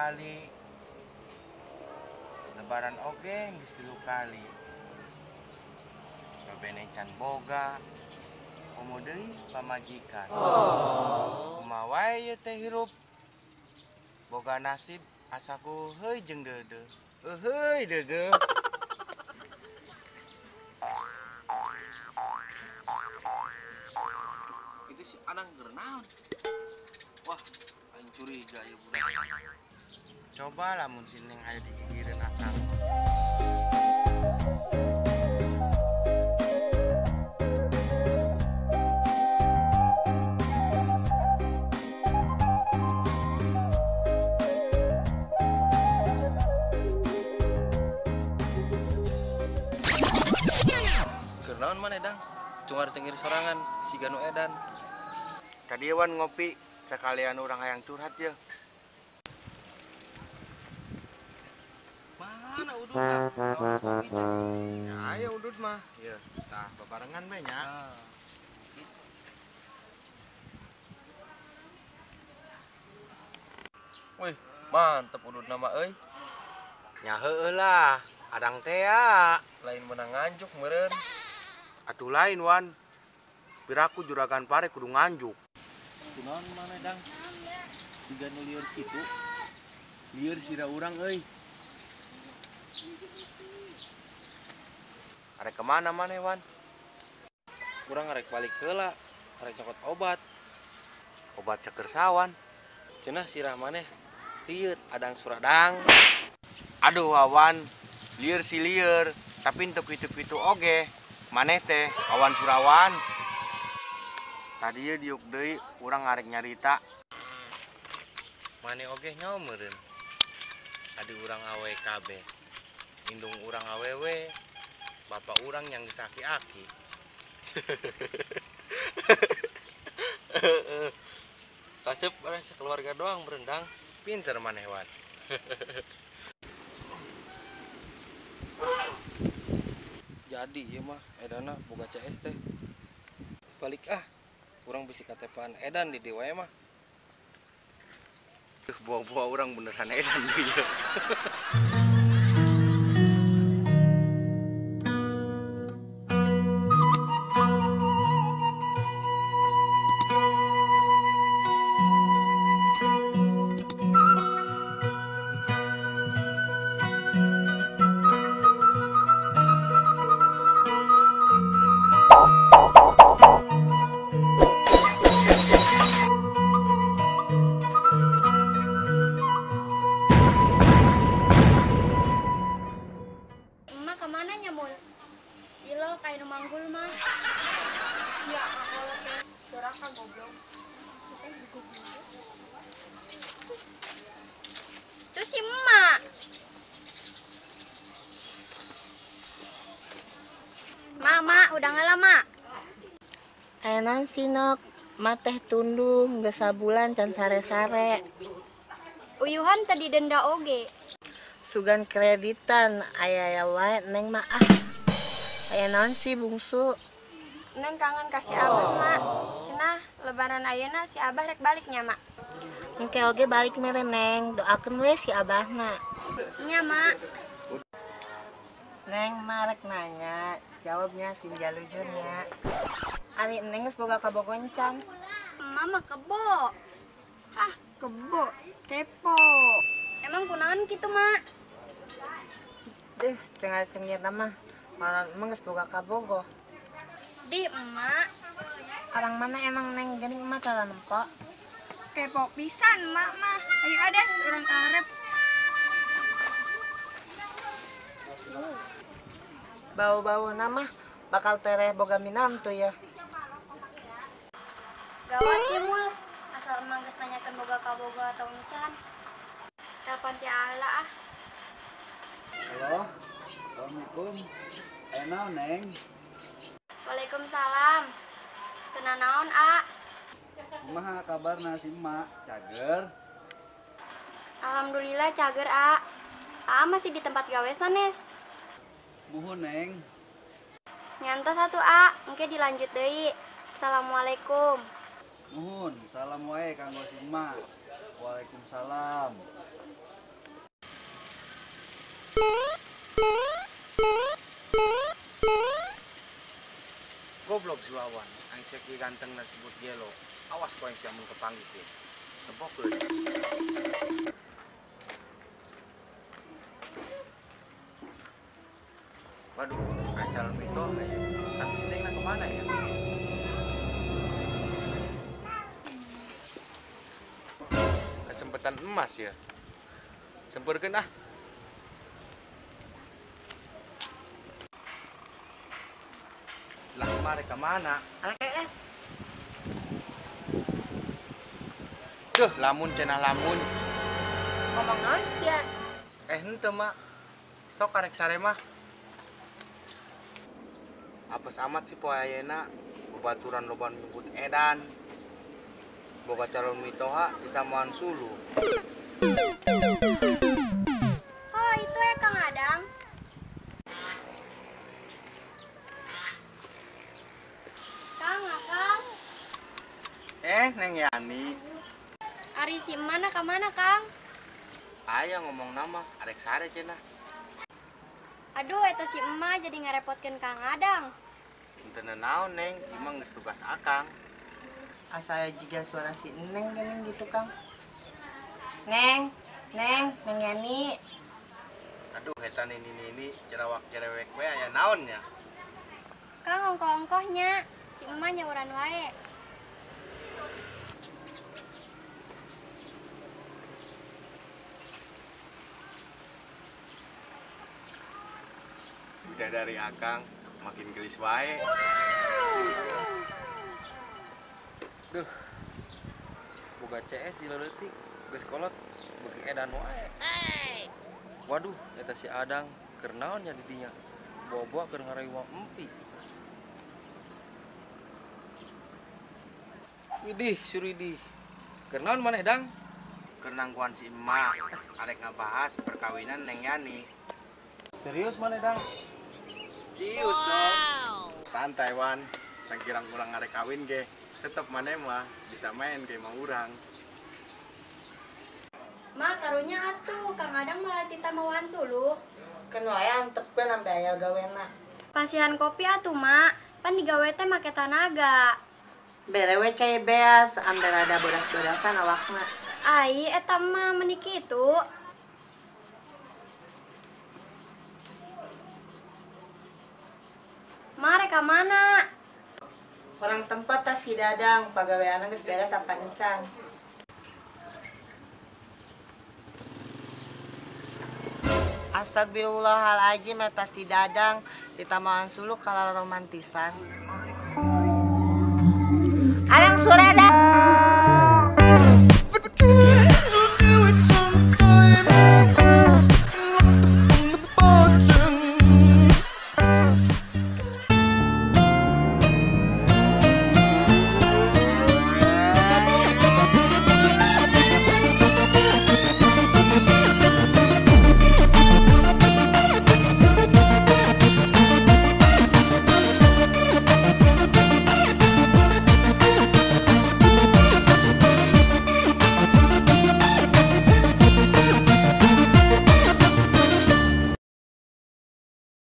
kali. Lebaran oge geus 3 kali. Babene can boga. Komo deui pamajikan. Kumaha wae ieu teh hirup. Boga nasib asaku heuy jeung deudeuh. Heuy deudeuh. Itu si Anang geurnaon? Wah, aing curiga ya budak. Coba lamun si Neng aya di gigireun akang. Geurnaon maneh dang? Cungar-cengir sorangan si Ganu Edan. Kadieu wan ngopi, sakalian urang hayang curhat ye. Mana udutna? Lawan kopi teh. Ya aya udut mah. Ye, tah bebarengan we nya. Wih, mantep udut nama euy. Nya heueuh lah, adang teh ya. Lain menang nganjuk meureun. Atuh lain wan. Piraku juragan pare kudu nganjuk. Kunaon maneh dang? Si Ganu lieur kitu. Lieur sira urang euy. Arek kemana maneh wan? Urang arek balik heula, arek nyokot obat. Obat seker sawan. Cenah sirah maneh lieur adang suradang. Aduh awan, lieur si lieur, tapi untuk itu oge. Maneh teh awan surawan. Tadi ye diuk deui urang arek nyarita. Maneh oge nyaho meureun. Adi urang awe kabeh. Indung urang awewe, bapak urang yang geus aki-aki. Kasep bareng sekeluarga doang berendang. Pinter maneh wan. Jadi ieu mah edana boga CS teh. Balik urang bisi KTP-an edan di dieu wae mah. Buah-buah urang beneran edan ieu. Emak kemana nyamul? Ilo kayak manggul mah. Sia kalau teh doraka goblok. Itu si emak. Mama, udah nggak lama? Enan sinok, mateh tunduh geus sabulan can sare-sare. Uyuhan tadi denda oge. Sugan kreditan aya wae Neng mah aya naon sih bungsu? Neng kangen kasih abah, Mak. Cenah lebaran ayeuna si abah rek baliknya, Mak. Engke oge balik mere Neng, doakeun we si abahna. Nya, Mak. Neng mah rek nanya, jawabnya sim jalujurnya. Ari Neng geus boga kabogoncan. Mama kebo. Hah, kebo. Kepo. Emang kunaon kitu, Mak? Cengal-cengir mah malah emang geus boga kabogo. Di emak. Orang mana emang Neng geuning mah tara nempo? Kepo pisan, Mak mah. Ayo ades urang karep. Bau-bau nama bakal tereh boga minantu ya. Gawat ya, Mul. Asal emang geus nanyakeun boga kaboga atau encan. Telepon si Ala ah. Halo, Assalamualaikum. Naon Neng? Waalaikumsalam. Teu naon, A. Kumaha kabarna si emak? Cager? Alhamdulillah cager, A. A masih di tempat gawe sanes. Muhun Neng. Nyantos satu, A. Engke dilanjut deui. Assalamualaikum. Muhun, salam wae kanggo si emak. Waalaikumsalam. Goblok si Wawan, ang seki ganteng na sebut gelo. Awas ko yang siamun kepanggit ya. Tepokkeun. Waduh, calon itu tapi sedengna kemana ya? Kesempatan emas ya. Semperkeun ah. Lah kemari kemana? LKS. Tuh, lamun cenah lamun. Ngomong naon ya? Henteu mak. Sok karek sare mah. Apes amat sih poe ayeuna babaturan loba nyebut edan. Boga calon mitoha kita moan sulu. Oh, itu ya Kang Adang. Kang, Akang. Neng Yani. Ari si mana ka mana, Kang? Aya ngomong nama, arek sare cenah. Aduh, eta si emak jadi ngerepotkeun Kang Adang. Henteu naon neng, imang geus tugas akang. Asal juga suara si Neng geuning gitu, Kang. Neng Yani. Aduh, eta nini cerawak cerewek we aya naon nya? Kang, ongkoh-ongkohnya. Si emak nyauran wae. Udah dari akang makin gelis wae. Duh. Boga CS di leutik, geus kolot beuki edan wae. Waduh, eta si Adang keur naon nya di dinya? Bawa-bawa keur ngarayuwa empi. Widih, Suridi. Keur naon maneh, Dang? Keur nangguan si emak, arek ngabahas perkawinan Neng Yani. Serius maneh, Dang? Cius dong. Santai Wan, sangkirang kurang arek kawin ge. Tetep maneh mah bisa main kayak mau urang. Mak, karunya atuh. Kang Adang malah tita mauan suluh. Kan wae antepkeun sampe aya gawena. Pasihan kopi atuh, Mak. Pan digawe teh make tanaga. Bere we cai beas, ambil ada bodas-bodasan awakna. Ai, eta mah meuni kitu. Mak, rek ka mana? Orang tempat tas si Dadang, pagaweana geus beres apa encan. Astagfirullahaladzim, eta si Dadang ditamaan sulu kalau romantisan. Adang Surada.